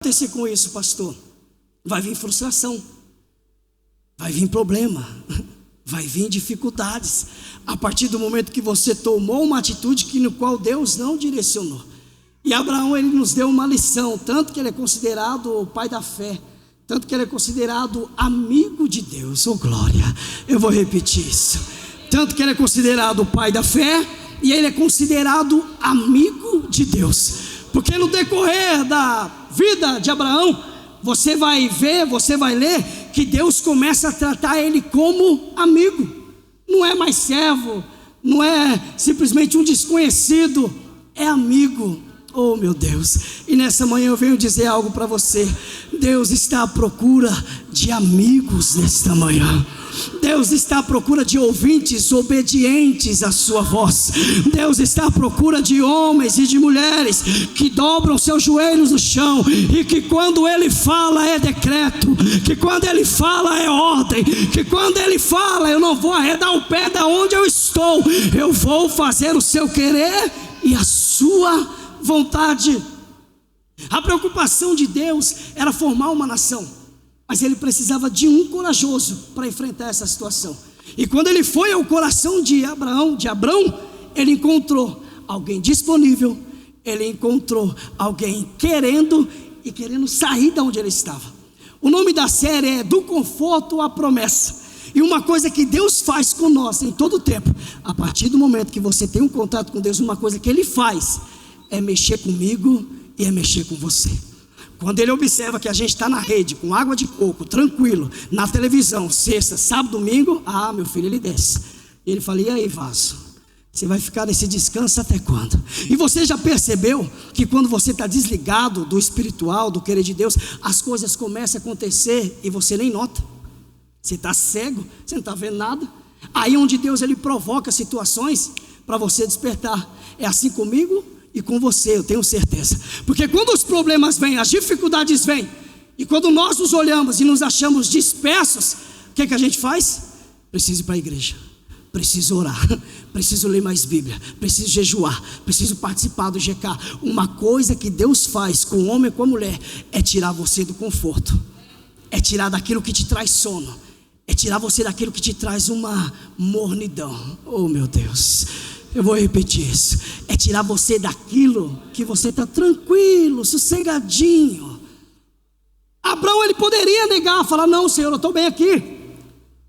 acontecer com isso, pastor? Vai vir frustração, vai vir problema, vai vir dificuldades, a partir do momento que você tomou uma atitude no qual Deus não direcionou. E Abraão, ele nos deu uma lição, tanto que ele é considerado o pai da fé, tanto que ele é considerado amigo de Deus. Oh glória, eu vou repetir isso. Tanto que ele é considerado o pai da fé, e ele é considerado amigo de Deus. Porque no decorrer da vida de Abraão, você vai ver, você vai ler, que Deus começa a tratar ele como amigo. Não é mais servo, não é simplesmente um desconhecido, é amigo. Oh meu Deus, e nessa manhã eu venho dizer algo para você. Deus está à procura de amigos nesta manhã. Deus está à procura de ouvintes obedientes à sua voz. Deus está à procura de homens e de mulheres que dobram seus joelhos no chão, e que quando Ele fala é decreto, que quando Ele fala é ordem, que quando Ele fala eu não vou arredar o pé da onde eu estou, eu vou fazer o seu querer e a sua vontade. A preocupação de Deus era formar uma nação, mas ele precisava de um corajoso para enfrentar essa situação. E quando ele foi ao coração de Abraão, ele encontrou alguém disponível, ele encontrou alguém querendo sair de onde ele estava. O nome da série é Do Conforto à Promessa. E uma coisa que Deus faz com nós em todo o tempo, a partir do momento que você tem um contato com Deus, uma coisa que Ele faz é mexer comigo e é mexer com você. Quando Ele observa que a gente está na rede, com água de coco, tranquilo, na televisão, sexta, sábado, domingo, meu filho, Ele desce. E Ele fala: e aí, vaso, você vai ficar nesse descanso até quando? E você já percebeu que quando você está desligado do espiritual, do querer de Deus, as coisas começam a acontecer e você nem nota? Você está cego, você não está vendo nada. Aí onde Deus ele provoca situações para você despertar. É assim comigo e com você, eu tenho certeza. Porque quando os problemas vêm, as dificuldades vêm, e quando nós nos olhamos e nos achamos dispersos, o que a gente faz? Preciso ir para a igreja, preciso orar, preciso ler mais Bíblia, preciso jejuar, preciso participar do GK. Uma coisa que Deus faz com o homem e com a mulher é tirar você do conforto, é tirar daquilo que te traz sono, é tirar você daquilo que te traz uma mornidão. Oh meu Deus, eu vou repetir isso. É tirar você daquilo que você está tranquilo, sossegadinho. Abraão ele poderia negar, falar: não, Senhor, eu estou bem aqui,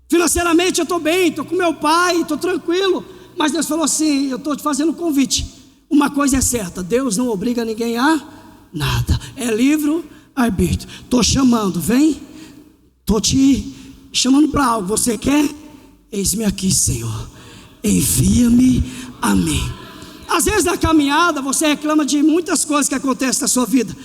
financeiramente eu estou bem, estou com meu pai, estou tranquilo. Mas Deus falou assim: eu estou te fazendo um convite. Uma coisa é certa, Deus não obriga ninguém a nada, é livre arbítrio. Estou chamando, vem. Estou te chamando para algo, você quer? Eis-me aqui, Senhor, envia-me a mim. Às vezes na caminhada você reclama de muitas coisas que acontecem na sua vida.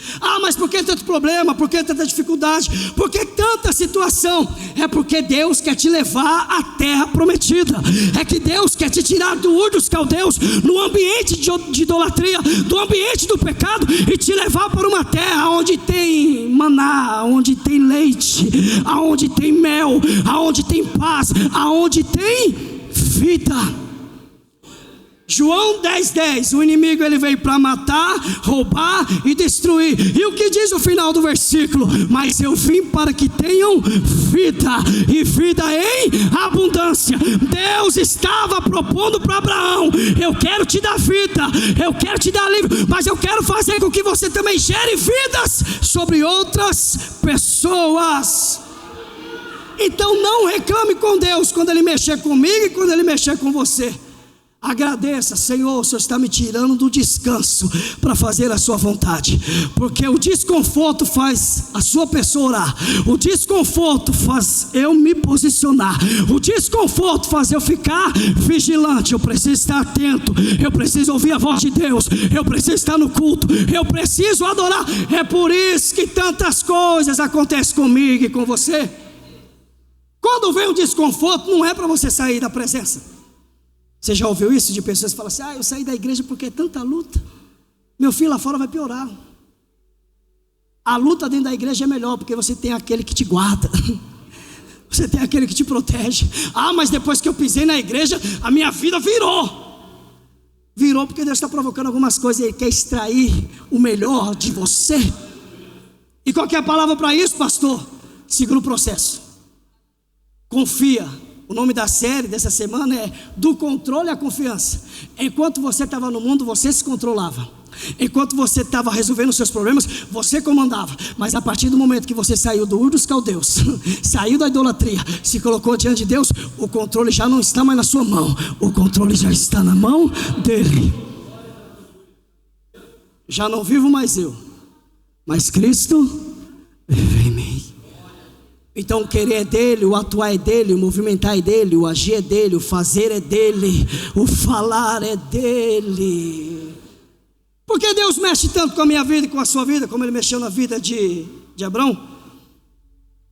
Mas por que tanto problema? Por que tanta dificuldade? Por que tanta situação? É porque Deus quer te levar à terra prometida. É que Deus quer te tirar do Ur dos Caldeus, no ambiente de idolatria, do ambiente do pecado, e te levar para uma terra onde tem maná, onde tem leite, aonde tem mel, aonde tem paz, aonde tem vida. João 10:10, o inimigo ele veio para matar, roubar e destruir. E o que diz o final do versículo? Mas eu vim para que tenham vida, e vida em abundância. Deus estava propondo para Abraão: eu quero te dar vida, eu quero te dar livre, mas eu quero fazer com que você também gere vidas sobre outras pessoas. Então não reclame com Deus quando Ele mexer comigo e quando Ele mexer com você. Agradeça: Senhor, o Senhor está me tirando do descanso para fazer a sua vontade. Porque o desconforto faz a sua pessoa orar, o desconforto faz eu me posicionar, o desconforto faz eu ficar vigilante. Eu preciso estar atento, eu preciso ouvir a voz de Deus, eu preciso estar no culto, eu preciso adorar. É por isso que tantas coisas acontecem comigo e com você. Quando vem o desconforto, não é para você sair da presença. Você já ouviu isso de pessoas que falam assim: eu saí da igreja porque é tanta luta, meu filho, lá fora vai piorar. A luta dentro da igreja é melhor, porque você tem aquele que te guarda, você tem aquele que te protege. Mas depois que eu pisei na igreja, a minha vida virou porque Deus está provocando algumas coisas e Ele quer extrair o melhor de você. E qual que é a palavra para isso, pastor? Siga no processo. Confia. O nome da série dessa semana é Do Controle à Confiança. Enquanto você estava no mundo, você se controlava. Enquanto você estava resolvendo os seus problemas, você comandava. Mas a partir do momento que você saiu do Ur dos Caldeus, saiu da idolatria, se colocou diante de Deus, o controle já não está mais na sua mão. O controle já está na mão dele. Já não vivo mais eu, mas Cristo vive em mim. Então o querer é dele, o atuar é dele, o movimentar é dele, o agir é dele, o fazer é dele, o falar é dele. Por que Deus mexe tanto com a minha vida e com a sua vida, como Ele mexeu na vida de Abrão?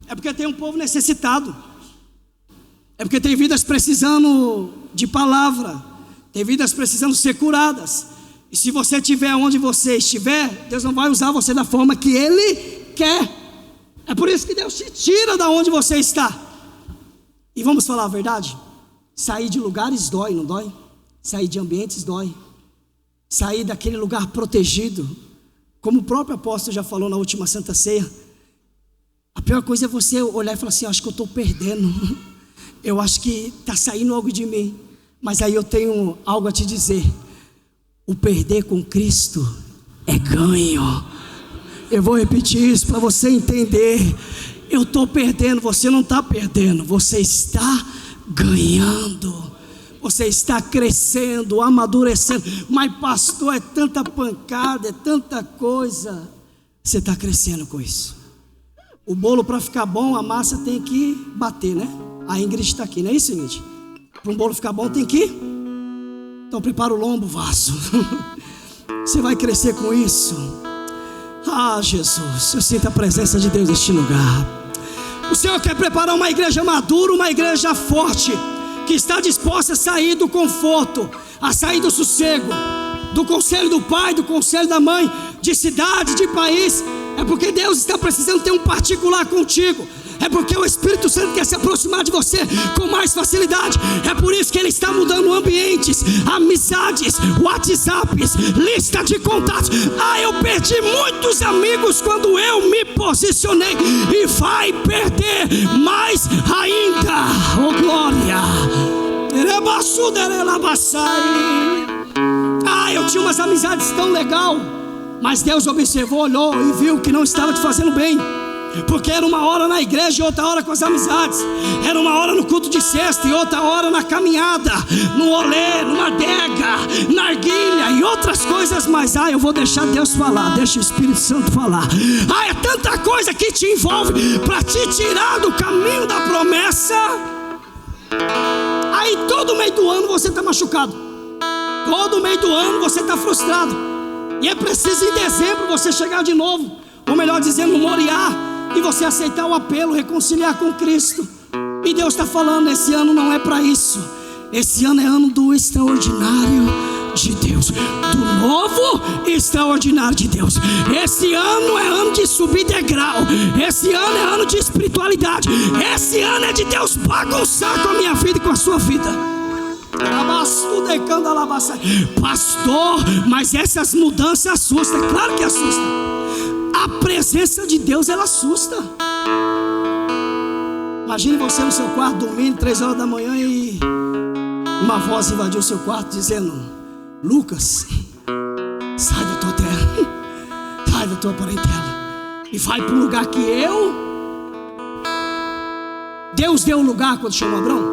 É porque tem um povo necessitado. É porque tem vidas precisando de palavra. Tem vidas precisando ser curadas. E se você estiver onde você estiver, Deus não vai usar você da forma que Ele quer. É por isso que Deus te tira da onde você está. E vamos falar a verdade? Sair de lugares dói, não dói? Sair de ambientes dói. Sair daquele lugar protegido, como o próprio apóstolo já falou na última Santa Ceia. A pior coisa é você olhar e falar assim: acho que eu estou perdendo, eu acho que está saindo algo de mim. Mas aí eu tenho algo a te dizer: o perder com Cristo é ganho. Eu vou repetir isso para você entender. Eu estou perdendo, você não está perdendo, você está ganhando. Você está crescendo, amadurecendo. Mas pastor, é tanta pancada, é tanta coisa. Você está crescendo com isso. O bolo, para ficar bom, a massa tem que bater, né? A Ingrid está aqui, não é isso, Ingrid? Para um bolo ficar bom tem que... Então prepara o lombo, vaso. Você vai crescer com isso. Ah, Jesus, eu sinto a presença de Deus neste lugar. O Senhor quer preparar uma igreja madura, uma igreja forte, que está disposta a sair do conforto, a sair do sossego, do conselho do pai, do conselho da mãe, de cidade, de país. É porque Deus está precisando ter um particular contigo. É porque o Espírito Santo quer se aproximar de você com mais facilidade. É por isso que Ele está mudando ambientes, amizades, WhatsApps, lista de contatos. Eu perdi muitos amigos quando eu me posicionei, e vai perder mais ainda. Oh glória! Eu tinha umas amizades tão legal, mas Deus observou, olhou e viu que não estava te fazendo bem. Porque era uma hora na igreja e outra hora com as amizades. Era uma hora no culto de sexta e outra hora na caminhada, no olê, numa adega, na arguilha e outras coisas mais. Eu vou deixar Deus falar, deixa o Espírito Santo falar. É tanta coisa que te envolve para te tirar do caminho da promessa. Aí todo meio do ano você está machucado, todo meio do ano você está frustrado, e é preciso em dezembro você chegar de novo, ou melhor dizendo, no Moriá, e você aceitar o apelo, reconciliar com Cristo. E Deus está falando: esse ano não é para isso. Esse ano é ano do extraordinário de Deus, do novo extraordinário de Deus. Esse ano é ano de subir degrau. Esse ano é ano de espiritualidade. Esse ano é de Deus bagunçar com a minha vida e com a sua vida. Pastor, mas essas mudanças assustam. Claro que assusta. A presença de Deus, ela assusta. Imagine você no seu quarto dormindo 3 horas da manhã e uma voz invadiu o seu quarto dizendo: Lucas, sai da tua terra, sai da tua parentela e vai para um lugar que Deus deu um lugar quando chamou Abrão.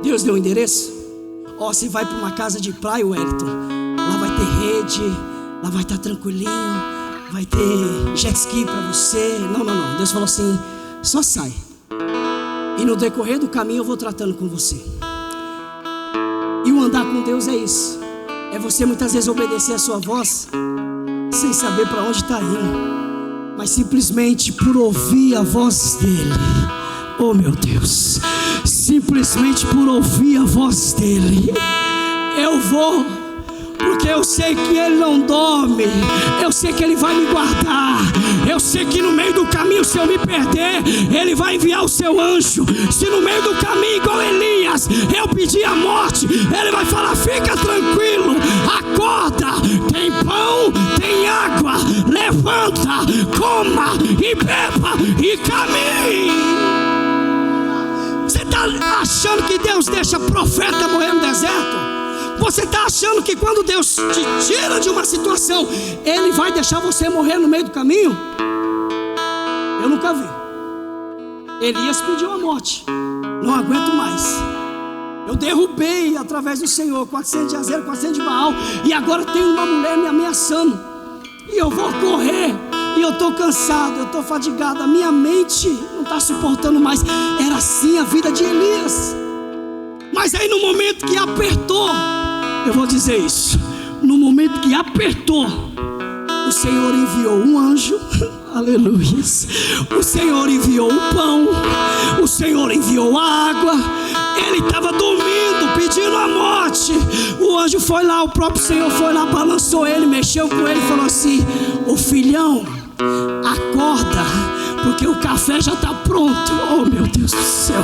Deus deu um endereço. Você vai para uma casa de praia, Wellington, lá vai ter rede, lá vai estar tranquilinho, vai ter jet ski para você. Não. Deus falou assim: só sai. E no decorrer do caminho eu vou tratando com você. E o andar com Deus é isso. É você muitas vezes obedecer a sua voz sem saber para onde está indo, mas simplesmente por ouvir a voz dele. Oh meu Deus, simplesmente por ouvir a voz dele, eu vou, porque eu sei que Ele não dorme. Eu sei que Ele vai me guardar. Eu sei que no meio do caminho, se eu me perder, Ele vai enviar o seu anjo. Se no meio do caminho, igual Elias, eu pedir a morte, Ele vai falar: fica tranquilo, acorda acorda, tem pão, tem água, levanta, coma e beba e caminhe. Você está achando que Deus deixa profeta morrer no deserto? Você está achando que quando Deus te tira de uma situação, Ele vai deixar você morrer no meio do caminho? Eu nunca vi. Elias pediu a morte. Não aguento mais. Eu derrubei através do Senhor 400 de Azeiro, 400 de Baal, e agora tem uma mulher me ameaçando. E eu vou correr. E eu estou cansado, eu estou fadigado. A minha mente não está suportando mais. Era assim a vida de Elias. Mas aí no momento que apertou, eu vou dizer isso, no momento que apertou, o Senhor enviou um anjo. Aleluia. O Senhor enviou o pão, o Senhor enviou a água. Ele estava dormindo, pedindo a morte. O anjo foi lá, o próprio Senhor foi lá, balançou ele, mexeu com ele e falou assim: ô filhão, acorda, porque o café já está pronto. Oh meu Deus do céu,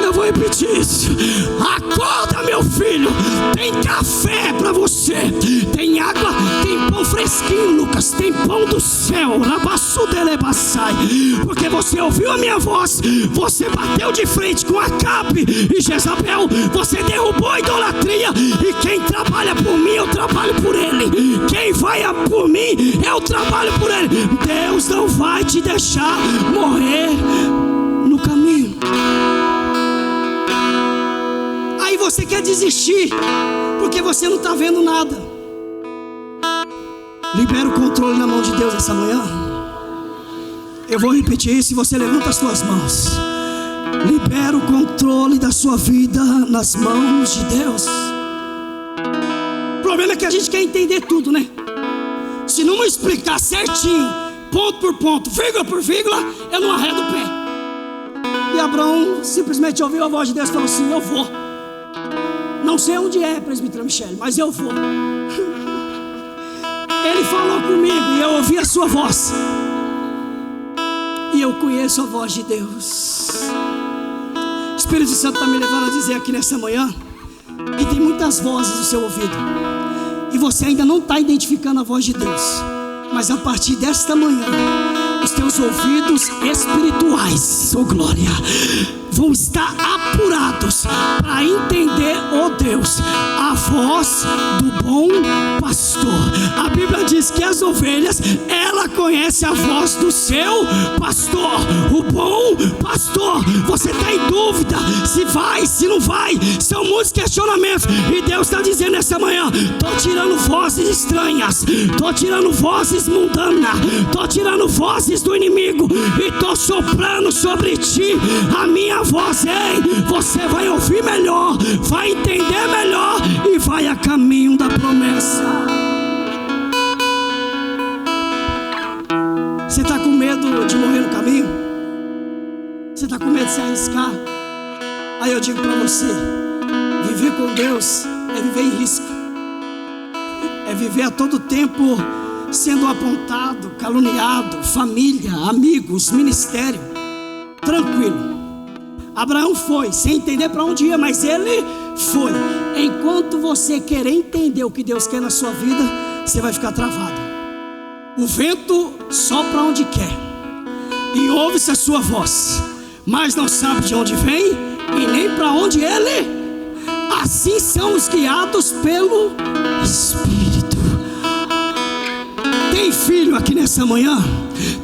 eu vou repetir isso. Acorda, meu filho, tem café para você, tem água, tem pão fresquinho, Lucas, tem pão do céu, porque você ouviu a minha voz, você bateu de frente com Acabe e Jezabel, você derrubou a idolatria, e quem trabalha por mim, eu trabalho por ele. Quem vai por mim, eu trabalho por ele. Deus não vai te deixar morrer no caminho. Aí você quer desistir porque você não está vendo nada. Libera o controle na mão de Deus essa manhã. Eu vou repetir isso e você levanta as suas mãos. Libera o controle da sua vida nas mãos de Deus. O problema é que a gente quer entender tudo, né? Se não me explicar certinho, ponto por ponto, vírgula por vírgula, eu não arredo o pé. E Abraão simplesmente ouviu a voz de Deus e falou assim: eu vou. Não sei onde é, presbítero Michele, mas eu vou. Ele falou comigo e eu ouvi a sua voz. E eu conheço a voz de Deus. O Espírito Santo está me levando a dizer aqui nessa manhã que tem muitas vozes no seu ouvido, e você ainda não está identificando a voz de Deus. Mas a partir desta manhã, os teus ouvidos espirituais, oh glória, vão estar apurados para entender, oh Deus, a voz do bom pastor. A Bíblia diz que as ovelhas, ela conhece a voz do seu pastor, o bom pastor. Você está em dúvida se vai, se não vai, são muitos questionamentos, e Deus está dizendo essa manhã: estou tirando vozes estranhas, estou tirando vozes mundanas, estou tirando vozes do inimigo, e estou soprando sobre ti a minha voz. Ei, você vai ouvir melhor, vai entender melhor e vai a caminho da promessa. Você está com medo de morrer no caminho? Você está com medo de se arriscar? Aí eu digo para você: viver com Deus é viver em risco, é viver a todo tempo sendo apontado, caluniado, família, amigos, ministério. Tranquilo. Abraão foi, sem entender para onde ia, mas ele foi. Enquanto você querer entender o que Deus quer na sua vida, você vai ficar travado. O vento sopra onde quer, e ouve-se a sua voz, mas não sabe de onde vem e nem para onde ele. Assim são os guiados pelo Espírito. Tem filho aqui nessa manhã?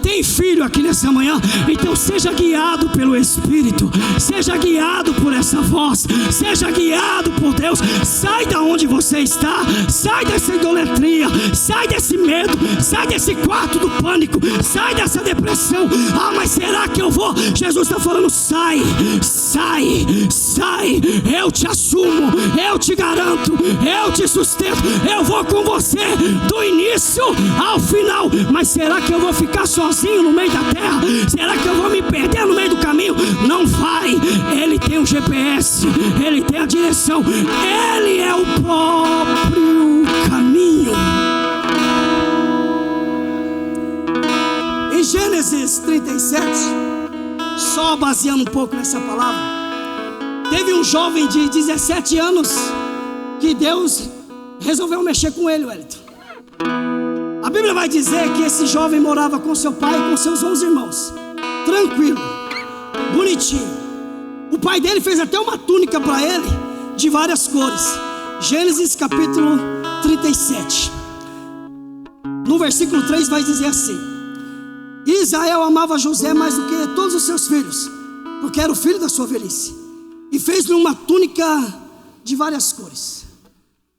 Tem filho aqui nessa manhã? Então seja guiado pelo Espírito, seja guiado por essa voz, seja guiado por Deus. Sai da onde você está, sai dessa idolatria, sai desse medo, sai desse quarto do pânico, sai dessa depressão. Ah, mas será que eu vou? Jesus está falando: sai, sai, sai. Eu te assumo, eu te garanto, eu te sustento, eu vou com você do início ao final. Mas será que eu vou ficar sozinho no meio da terra? Será que eu vou me perder no meio do caminho? Não vai. Ele tem o GPS, ele tem a direção, ele é o próprio caminho. Em Gênesis 37, só baseando um pouco nessa palavra, teve um jovem de 17 anos que Deus resolveu mexer com ele, Wellington. A Bíblia vai dizer que esse jovem morava com seu pai e com seus 11 irmãos. Tranquilo, bonitinho. O pai dele fez até uma túnica para ele, de várias cores. Gênesis capítulo 37. No versículo 3 vai dizer assim: Israel amava José mais do que todos os seus filhos, porque era o filho da sua velhice, e fez-lhe uma túnica de várias cores.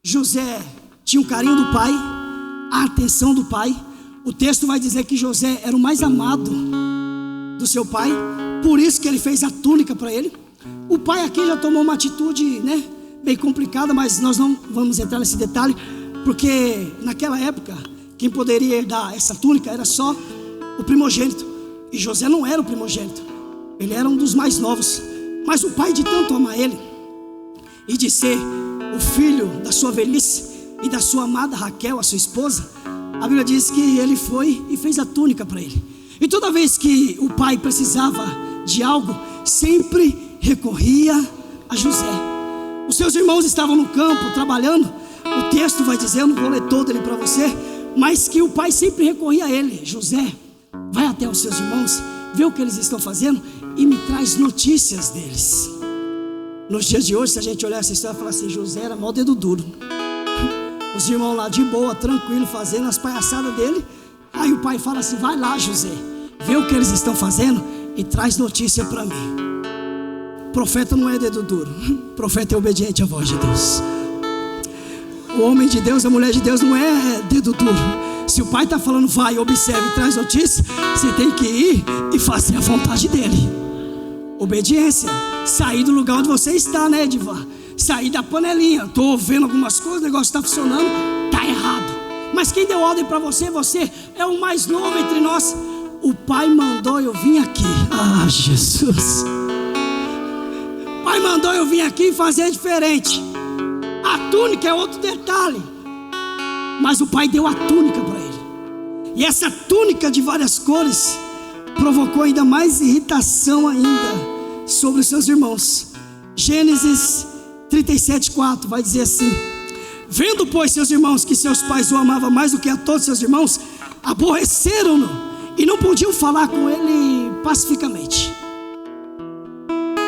José tinha o carinho do pai, a atenção do pai. O texto vai dizer que José era o mais amado do seu pai, por isso que ele fez a túnica para ele. O pai aqui já tomou uma atitude, bem complicada, mas nós não vamos entrar nesse detalhe, porque naquela época quem poderia herdar essa túnica era só o primogênito, e José não era o primogênito, ele era um dos mais novos. Mas o pai, de tanto amar ele e de ser o filho da sua velhice e da sua amada Raquel, a sua esposa, a Bíblia diz que ele foi e fez a túnica para ele. E toda vez que o pai precisava de algo, sempre recorria a José. Os seus irmãos estavam no campo trabalhando. O texto vai dizer, eu não vou ler todo ele para você, mas que o pai sempre recorria a ele: José, vai até os seus irmãos, vê o que eles estão fazendo e me traz notícias deles. Nos dias de hoje, se a gente olhar essa história e falar assim, José era mó dedo duro. Os irmãos lá de boa, tranquilo, fazendo as palhaçadas dele. Aí o pai fala assim: vai lá, José, vê o que eles estão fazendo e traz notícia para mim. Profeta não é dedo duro, profeta é obediente à voz de Deus. O homem de Deus, a mulher de Deus não é dedo duro. Se o pai está falando vai, observe, traz notícia, você tem que ir e fazer a vontade dele. Obediência. Sair do lugar onde você está, Edivar? Sair da panelinha. Estou vendo algumas coisas, o negócio está funcionando, está errado. Mas quem deu ordem para você, você é o mais novo entre nós. O pai mandou eu vim aqui. Ah, Jesus. O pai mandou eu vim aqui fazer diferente. A túnica é outro detalhe, mas o pai deu a túnica para ele. E essa túnica de várias cores provocou ainda mais irritação ainda sobre os seus irmãos. Gênesis 37:4 vai dizer assim: vendo, pois, seus irmãos que seus pais o amavam mais do que a todos seus irmãos, aborreceram-no e não podiam falar com ele pacificamente.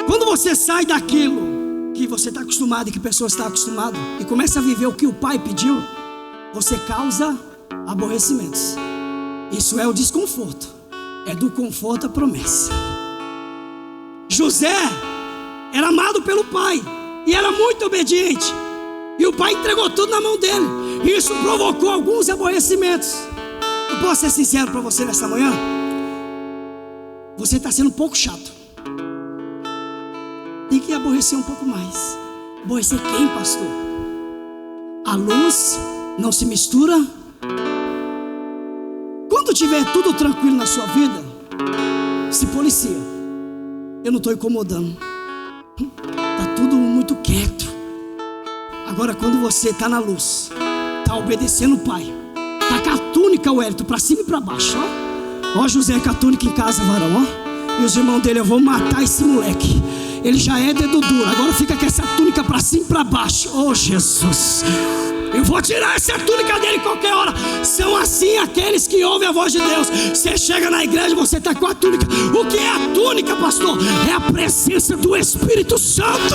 Quando você sai daquilo que você está acostumado e que a pessoa está acostumada e começa a viver o que o pai pediu, você causa aborrecimentos. Isso é o desconforto. É do conforto a promessa. José era amado pelo pai e era muito obediente, e o pai entregou tudo na mão dele. Isso provocou alguns aborrecimentos. Eu posso ser sincero para você nessa manhã? Você está sendo um pouco chato. Tem que aborrecer um pouco mais. Aborrecer quem, pastor? A luz não se mistura. Quando tiver tudo tranquilo na sua vida, se policia. Eu não estou incomodando. Está tudo muito quieto. Agora quando você está na luz, está obedecendo o pai, está com a túnica, Wellington, para cima e para baixo, ó José com a túnica em casa, varão, ó. E os irmãos dele: eu vou matar esse moleque, ele já é dedo duro, agora fica com essa túnica para cima e para baixo. Oh Jesus, eu vou tirar essa túnica dele qualquer hora. São assim aqueles que ouvem a voz de Deus. Você chega na igreja, você está com a túnica. O que é a túnica, pastor? É a presença do Espírito Santo.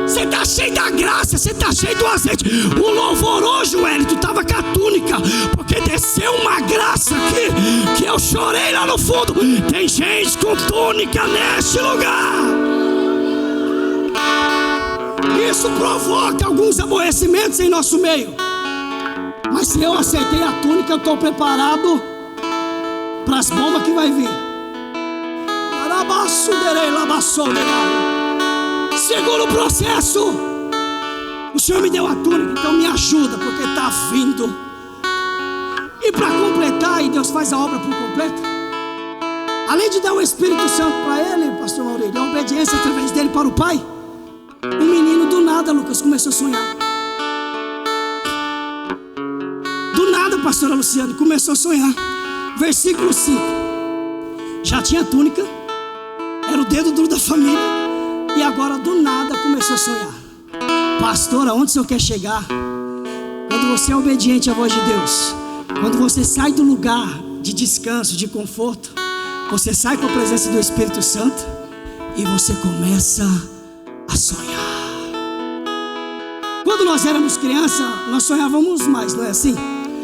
Você está cheio da graça, você está cheio do azeite. O louvor hoje, Wellington, estava com a túnica, porque desceu uma graça aqui que eu chorei lá no fundo. Tem gente com túnica neste lugar. Isso provoca alguns aborrecimentos em nosso meio. Mas se eu aceitei a túnica, eu estou preparado para as bombas que vai vir. Segura o processo. O Senhor me deu a túnica, então me ajuda, porque está vindo. E para completar, e Deus faz a obra por completo, além de dar o Espírito Santo para ele, pastor Maurílio, a obediência através dele para o pai, o menino do nada, Lucas, começou a sonhar. Do nada, pastora Luciane, começou a sonhar. Versículo 5. Já tinha túnica, era o dedo duro da família, e agora do nada começou a sonhar. Pastor, aonde o senhor quer chegar? quando você é obediente à voz de Deus, quando você sai do lugar de descanso, de conforto, você sai com a presença do Espírito Santo e você começa a sonhar. Quando nós éramos criança, nós sonhávamos mais, não é assim?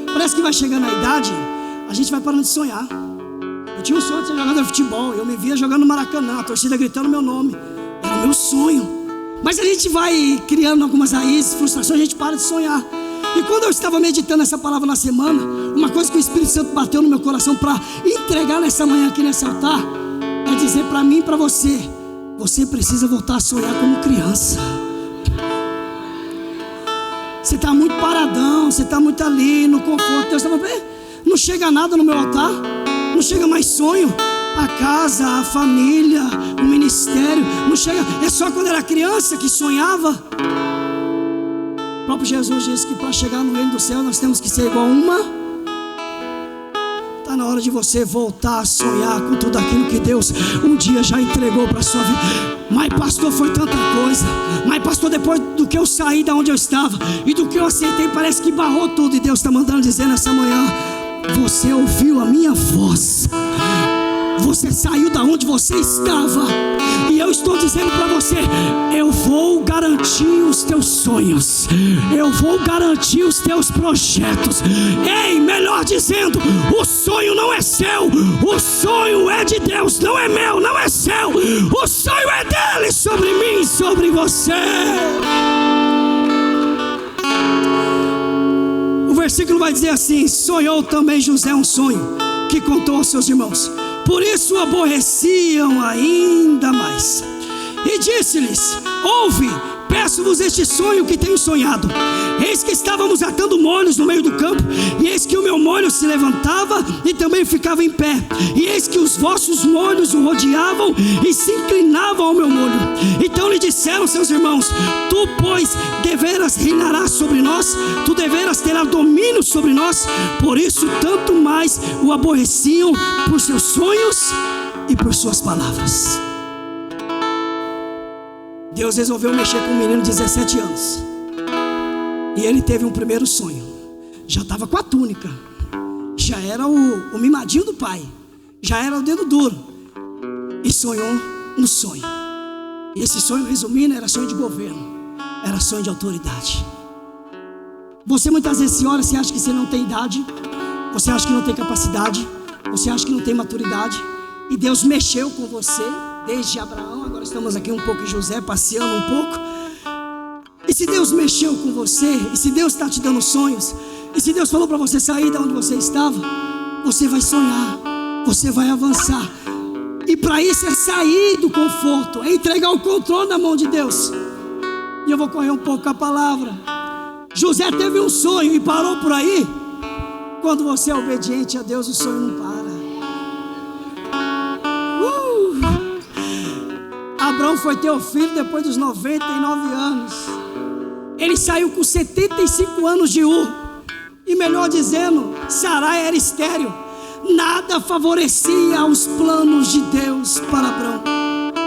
Parece que vai chegando a idade, a gente vai parando de sonhar. Eu tinha um sonho de ser jogador de futebol, eu me via jogando no Maracanã, a torcida gritando meu nome, era o meu sonho. Mas a gente vai criando algumas raízes, frustrações, a gente para de sonhar. E quando eu estava meditando essa palavra na semana, uma coisa que o Espírito Santo bateu no meu coração para entregar nessa manhã aqui nesse altar, é dizer para mim e para você: você precisa voltar a sonhar como criança. Você está muito paradão, você está muito ali no conforto. Deus está falando: não chega nada no meu altar, não chega mais sonho. A casa, a família, o ministério, não chega. É só quando era criança que sonhava. O próprio Jesus disse que para chegar no reino do céu nós temos que ser igual uma. Está na hora de você voltar a sonhar com tudo aquilo que Deus um dia já entregou para a sua vida. Mas pastor, foi tanta coisa. Mas pastor, depois do que eu saí da onde eu estava e do que eu aceitei, parece que barrou tudo. E Deus está mandando dizer nessa manhã: você ouviu a minha voz, você saiu da onde você estava, e eu estou dizendo para você: eu vou garantir os teus sonhos, eu vou garantir os teus projetos. Ei, melhor dizendo, o sonho não é seu, o sonho é de Deus, não é meu, não é seu. O sonho é dele sobre mim, sobre você. O versículo vai dizer assim: sonhou também José um sonho que contou aos seus irmãos, por isso o aborreciam ainda mais. E disse-lhes: ouve, peço-vos este sonho que tenho sonhado. Eis que estávamos atando molhos no meio do campo, e eis que o meu molho se levantava e também ficava em pé, e eis que os vossos molhos o rodeavam e se inclinavam ao meu molho. Então lhe disseram seus irmãos: tu, pois, deveras reinarás sobre nós, tu deveras terás domínio sobre nós. Por isso tanto mais o aborreciam por seus sonhos e por suas palavras. Deus resolveu mexer com um menino de 17 anos. E ele teve um primeiro sonho. Já estava com a túnica, já era o mimadinho do pai, já era o dedo duro. E sonhou um sonho. E esse sonho, resumindo, era sonho de governo, era sonho de autoridade. Você muitas vezes se olha, você acha que você não tem idade, você acha que não tem capacidade, você acha que não tem maturidade. E Deus mexeu com você desde Abraão, agora estamos aqui um pouco em José, passeando um pouco. E se Deus mexeu com você, e se Deus está te dando sonhos, e se Deus falou para você sair de onde você estava, você vai sonhar, você vai avançar. E para isso é sair do conforto, é entregar o controle na mão de Deus. E eu vou correr um pouco com a palavra. José teve um sonho e parou por aí. Quando você é obediente a Deus, o sonho não para. Abraão foi ter o filho depois dos 99 anos. Ele saiu com 75 anos de Ur. E melhor dizendo, Sarai era estéril. Nada favorecia os planos de Deus para Abraão.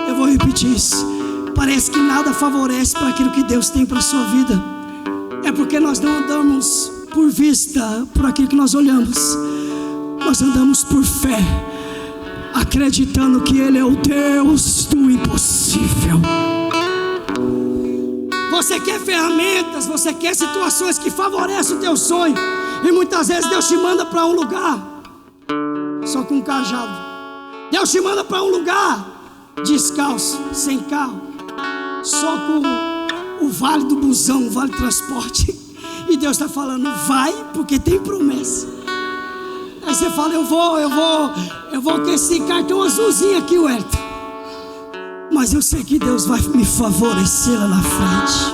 Eu vou repetir isso. Parece que nada favorece para aquilo que Deus tem para a sua vida. É porque nós não andamos por vista, por aquilo que nós olhamos. Nós andamos por fé, acreditando que Ele é o Deus do impossível. Você quer ferramentas, você quer situações que favorecem o teu sonho. E muitas vezes Deus te manda para um lugar só com um cajado. Deus te manda para um lugar descalço, sem carro, só com o vale do busão, o vale do transporte. E Deus está falando: vai, porque tem promessa. Aí você fala: eu vou com esse cartão azulzinho aqui, Wellington. Mas eu sei que Deus vai me favorecer lá na frente.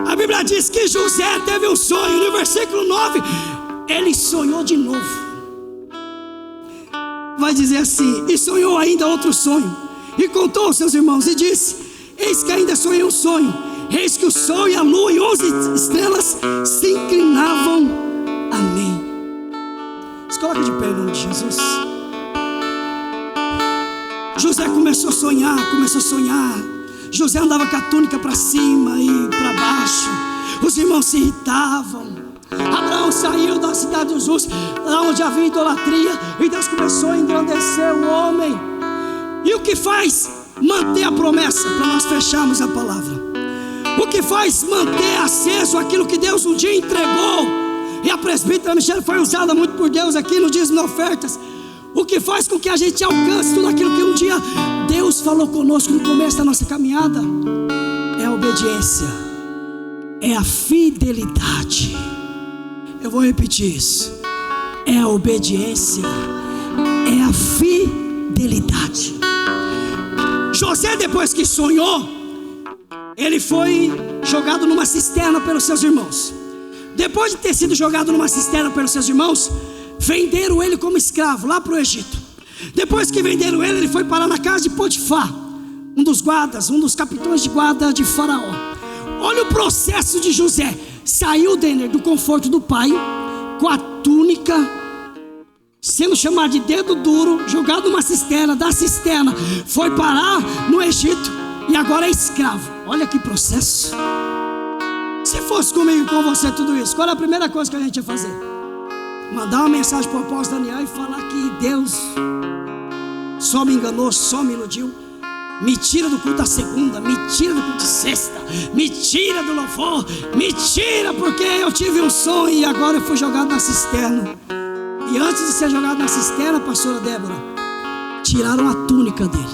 A Bíblia diz que José teve um sonho. No versículo 9, ele sonhou de novo. Vai dizer assim: e sonhou ainda outro sonho, e contou aos seus irmãos, e disse: eis que ainda sonhei um sonho. Eis que o sol e a lua e 11 estrelas se inclinavam a mim. Se coloca de pé em nome de Jesus. José começou a sonhar. José andava com a túnica para cima e para baixo. os irmãos se irritavam. Abraão saiu da cidade dos Uz, lá onde havia idolatria, e Deus começou a engrandecer o homem. E o que faz manter a promessa, para nós fecharmos a palavra, o que faz manter aceso aquilo que Deus um dia entregou, e a presbítera Michele foi usada muito por Deus aqui no dízimo de ofertas, o que faz com que a gente alcance tudo aquilo que um dia Deus falou conosco no começo da nossa caminhada, é a obediência, é a fidelidade. Eu vou repetir isso: é a obediência, é a fidelidade. José, depois que sonhou, ele foi jogado numa cisterna pelos seus irmãos. Depois de ter sido jogado numa cisterna pelos seus irmãos, venderam ele como escravo lá para o Egito. Depois que venderam ele, ele foi parar na casa de Potifar, um dos guardas, um dos capitães de guarda de Faraó. Olha o processo de José. Saiu do conforto do pai, com a túnica, sendo chamado de dedo duro, jogado numa cisterna, da cisterna foi parar no Egito, e agora é escravo. Olha que processo. Se fosse comigo e com você tudo isso, qual é a primeira coisa que a gente ia fazer? Mandar uma mensagem para o apóstolo Daniel e falar que Deus só me enganou, só me iludiu, me tira do culto da segunda, me tira do culto de sexta, me tira do louvor, me tira porque eu tive um sonho e agora eu fui jogado na cisterna. E antes de ser jogado na cisterna, pastora Débora, tiraram a túnica dele.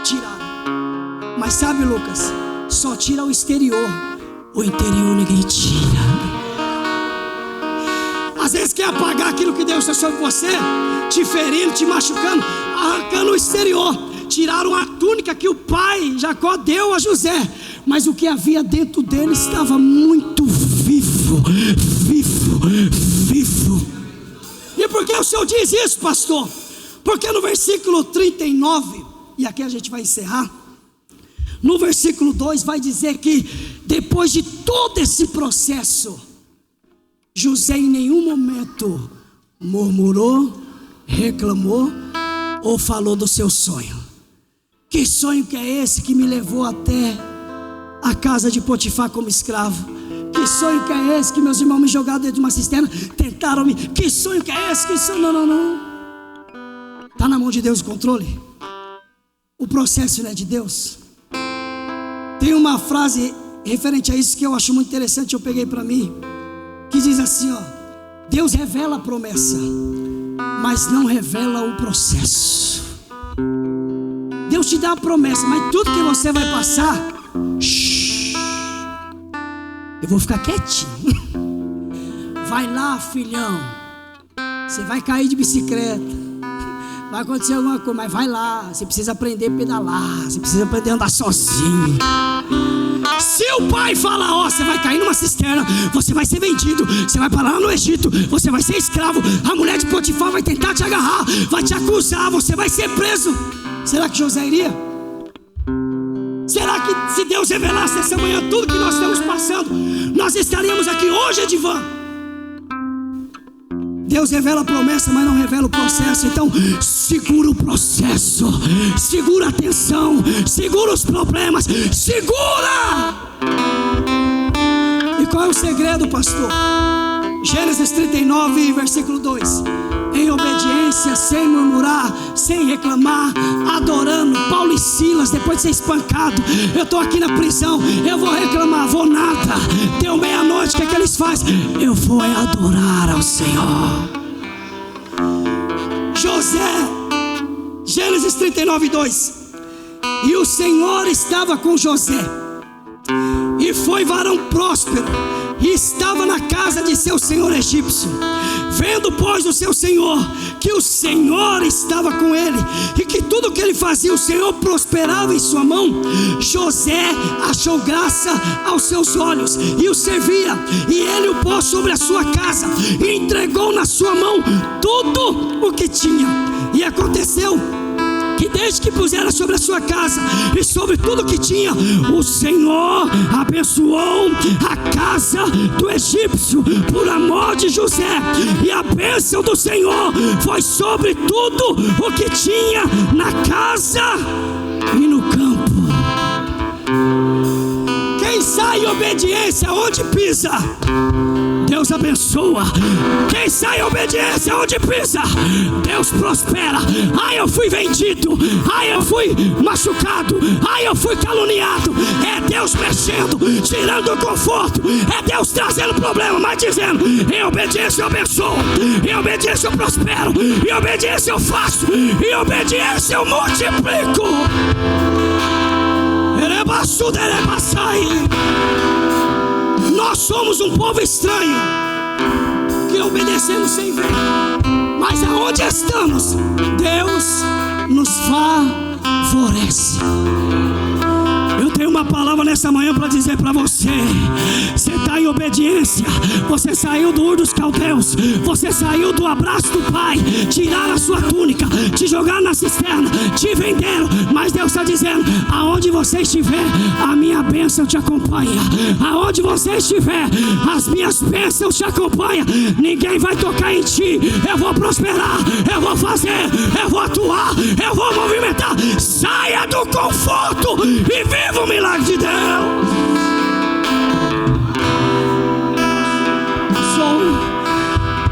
Tiraram. Mas sabe, Lucas, só tira o exterior, o interior ninguém tira. Às vezes quer apagar aquilo que Deus fez sobre você, te ferindo, te machucando, arrancando o exterior. Tiraram a túnica que o pai Jacó deu a José, mas o que havia dentro dele estava muito vivo. E por que o Senhor diz isso, pastor? Porque no versículo 39, e aqui a gente vai encerrar, no versículo 2 vai dizer que depois de todo esse processo, José em nenhum momento murmurou, reclamou ou falou do seu sonho. Que sonho que é esse que me levou até a casa de Potifar como escravo? Que sonho que é esse que meus irmãos me jogaram dentro de uma cisterna, tentaram me... Que sonho que é esse? Que sonho... Não. Está na mão de Deus o controle. O processo não é de Deus. Tem uma frase referente a isso que eu acho muito interessante, eu peguei para mim, que diz assim, ó: Deus revela a promessa, mas não revela o processo. Deus te dá a promessa, mas tudo que você vai passar, eu vou ficar quietinho. Vai lá, filhão, você vai cair de bicicleta, vai acontecer alguma coisa, mas vai lá. Você precisa aprender a pedalar, você precisa aprender a andar sozinho. Se o pai fala, ó, você vai cair numa cisterna, você vai ser vendido, você vai parar no Egito, você vai ser escravo, a mulher de Potifar vai tentar te agarrar, vai te acusar, você vai ser preso. Será que José iria? Será que se Deus revelasse essa manhã tudo que nós estamos passando, nós estaríamos aqui hoje, Edivan? Deus revela a promessa, mas não revela o processo. Então segura o processo, segura a tensão, segura os problemas, segura. E qual é o segredo, pastor? Gênesis 39, versículo 2: em obediência, sem murmurar, sem reclamar, adorando. Paulo e Silas, depois de ser espancado, eu estou aqui na prisão, eu vou reclamar, vou nada. Deu meia-noite, o que é que eles fazem? Eu vou adorar ao Senhor. José, Gênesis 39, 2: e o Senhor estava com José, e foi varão próspero, e estava na casa de seu senhor egípcio. Vendo, pois, o seu senhor que o Senhor estava com ele, e que tudo que ele fazia o Senhor prosperava em sua mão, José achou graça aos seus olhos e o servia. E ele o pôs sobre a sua casa e entregou na sua mão tudo o que tinha. E aconteceu que desde que pusera sobre a sua casa e sobre tudo que tinha, o Senhor abençoou a casa do egípcio por amor de José, e a bênção do Senhor foi sobre tudo o que tinha na casa e no campo. Quem sabe obediência onde pisa, Deus abençoa. Quem sai em obediência onde pisa, Deus prospera. Ai, eu fui vendido, ai, eu fui machucado, ai, eu fui caluniado. É Deus mexendo, tirando o conforto, é Deus trazendo problema, mas dizendo: em obediência eu abençoo, em obediência eu prospero, em obediência eu faço, em obediência eu multiplico. Nós somos um povo estranho, que obedecemos sem ver, mas aonde estamos, Deus nos favorece. Eu tenho uma palavra nessa manhã para dizer para você: você está em obediência, você saiu do Ur dos Caldeus, você saiu do abraço do pai, tiraram a sua túnica, te jogaram na cisterna, te venderam, mas Deus está dizendo: aonde você estiver, a minha bênção te acompanha, aonde você estiver, as minhas bênçãos te acompanham, ninguém vai tocar em ti. Eu vou prosperar, eu vou fazer, eu vou atuar, eu vou movimentar. Saia do conforto e viva o milagre de Deus.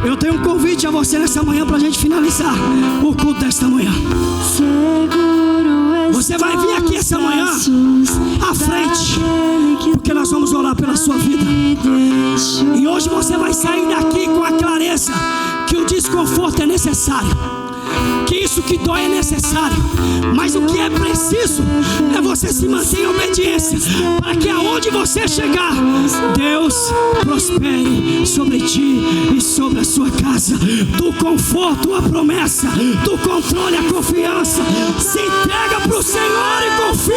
Eu tenho um convite a você nessa manhã para a gente finalizar o culto desta manhã. Você vai vir aqui essa manhã à frente, porque nós vamos orar pela sua vida. E hoje você vai sair daqui com a clareza que o desconforto é necessário, que isso que dói é necessário, mas o que é preciso é você se manter em obediência, para que aonde você chegar, Deus prospere sobre ti e sobre a sua casa. Do conforto a promessa, do controle a confiança. Se entrega para o Senhor e confia.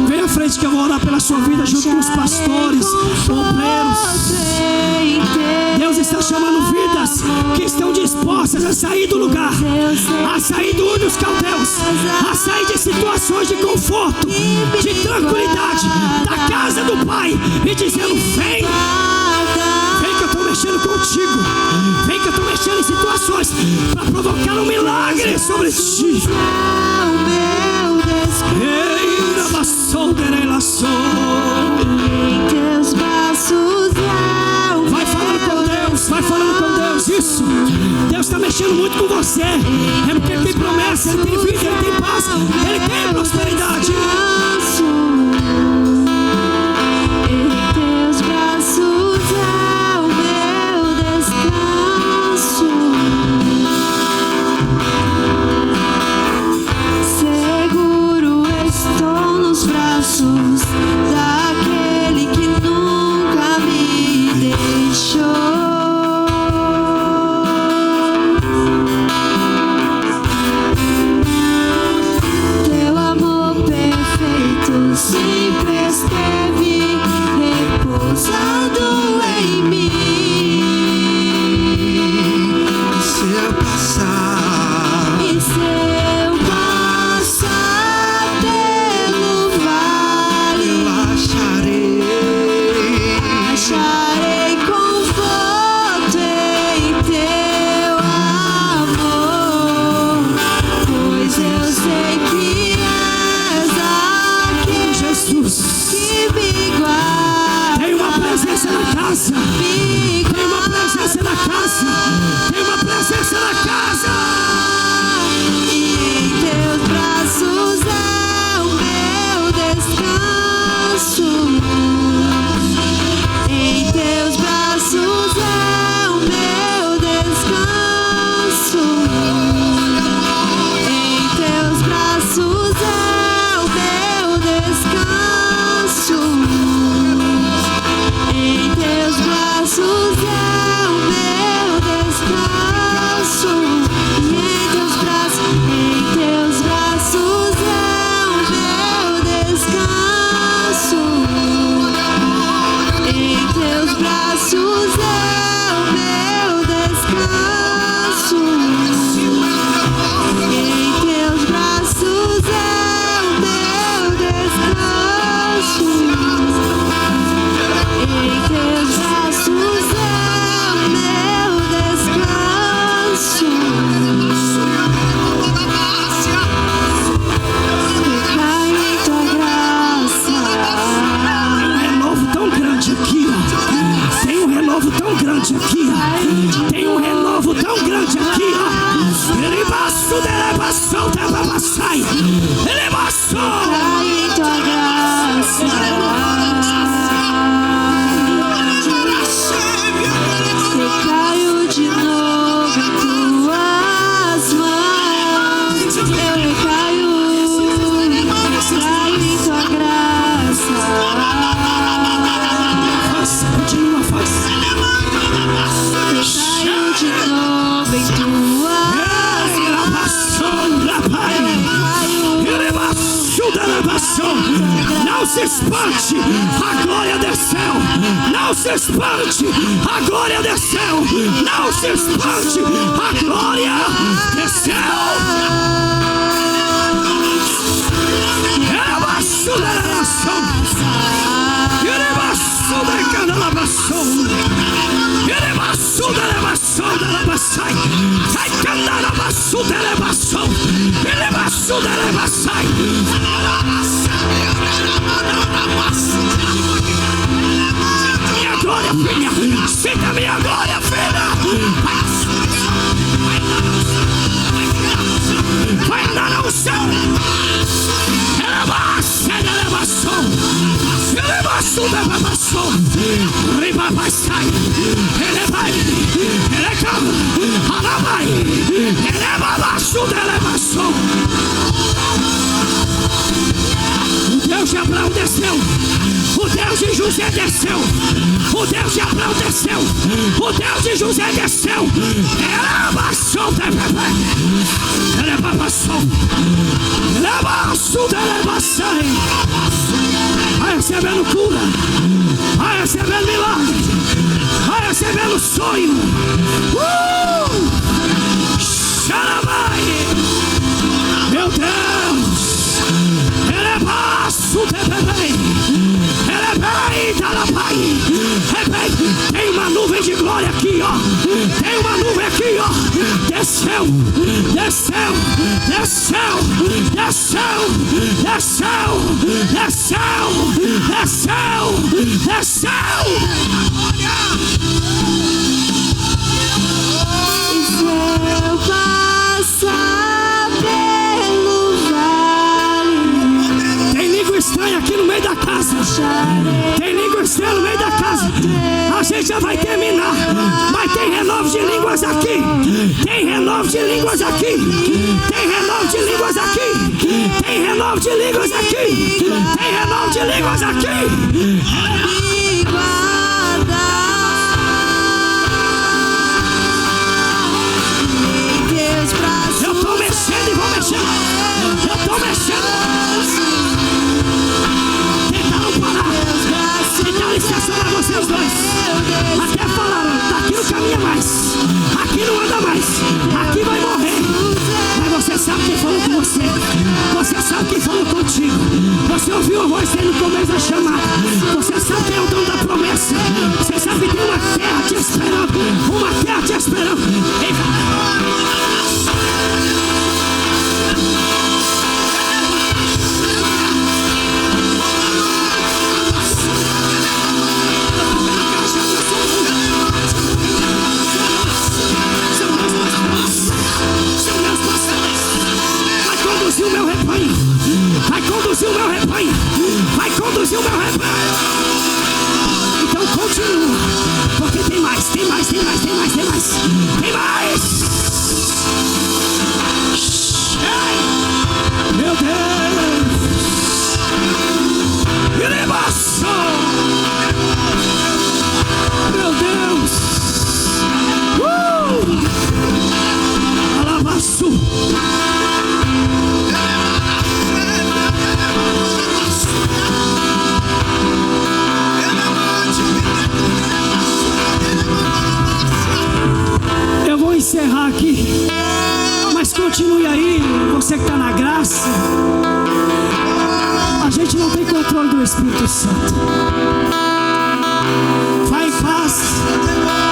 Vem à frente que eu vou orar pela sua vida junto com os pastores, obreiros. Deus está chamando vidas que estão dispostas a sair do lugar, a sair do Ur dos Caldeus, a sair de situações de conforto, de tranquilidade, da casa do Pai, e dizendo: vem, vem que eu estou mexendo contigo, vem que eu estou mexendo em situações para provocar um milagre sobre ti. Ei, nabassou, derelaçou. Em teus braços vai falando com Deus, vai falando com Deus. Isso, Deus está mexendo muito com você. É porque Ele tem promessa, Ele tem vida, Ele tem paz, Ele tem prosperidade. Em teus braços é o meu descanso. Seguro estou nos braços daquele que nunca me deixou. Teu amor Elevação, sai. Elevação. Caio em tua graça. Eu caio de novo em tuas mãos. Eu recaio em tua graça. Continua, faz. Eu caio de novo em tuas Não se espante, a glória desceu. Não se espante, a glória desceu. Não se espante, a glória desceu. Elevação da elevação. Elevação da elevação. Elevação da elevação da elevação. Sai cantando a elevação da elevação. Elevação da elevação. Minha glória, filha. Sinta minha glória, filha. Vai andar no céu. Elevação da elevação. Elevação da elevação. Riba vai sair. Ele vai. Ele cama. Ela vai. Elevação da elevação. O Deus de Abraão desceu. O Deus de José desceu. O Deus de Abraão desceu. O Deus de José desceu. Elevação da elevação. Elevação. Elevação da elevação. Vai recebendo cura. Vai recebendo milagre. Vai recebendo sonho. Xarabai. Meu Deus. Elevação da tem uma nuvem de glória aqui, ó. Tem uma nuvem aqui, ó. Desceu, desceu, desceu, desceu, desceu, desceu, desceu, desceu. E se eu passar pelo vale, tem língua estranha aqui no meio da casa. Tem língua estranha no meio da casa. A gente já vai terminar. Mas tem renovo de línguas aqui. Tem renovo de línguas aqui. Tem renovo de línguas aqui. Tem renovo de línguas aqui. Tem renovo de línguas aqui. me guardar em teus braços. Eu tô mexendo e vou mexendo. Eu tô mexendo. Tentaram parar. Tentaram estacionar vocês dois. Até falaram, daqui não caminha mais. Aqui não anda mais. Aqui vai morrer. Mas você sabe quem falou com você. Você sabe quem falou contigo. Você ouviu a voz dele no começo da chamada. Você sabe quem é o dono da promessa. Você sabe que tem uma terra te esperando. Uma terra te esperando. Ei, conduzir o meu rebanho. Vai conduzir o meu rebanho. Vai conduzir o meu rebanho. Então continua. Porque tem mais, tem mais, tem mais, tem mais, tem mais. Tem mais. Meu Deus. Elevação. Meu Deus. Alavaçu. Eu vou encerrar aqui, mas continue aí, você que está na graça. A gente não tem controle do Espírito Santo. Vai em paz,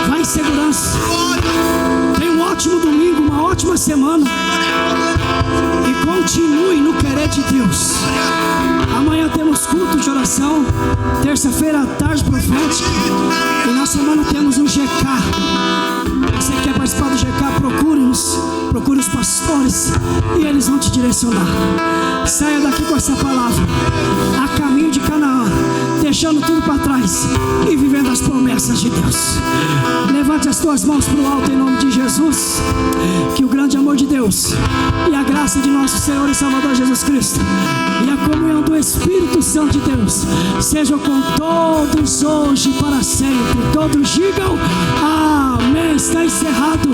vai em segurança. Tenha um ótimo domingo, uma ótima semana. E continue no querer de Deus. Amanhã temos culto de oração. Terça-feira, tarde profética. E na semana temos um GK. Você que quer participar do GK, procure os pastores e eles vão te direcionar. Saia daqui com essa palavra, a caminho de Canaã, deixando tudo para trás e vivendo as promessas de Deus. Levante as tuas mãos para o alto em nome de Jesus. Que o grande amor de Deus e a graça de nosso Senhor e Salvador Jesus Cristo e a comunhão do Espírito Santo de Deus sejam com todos hoje e para sempre. Todos digam amém. Está encerrado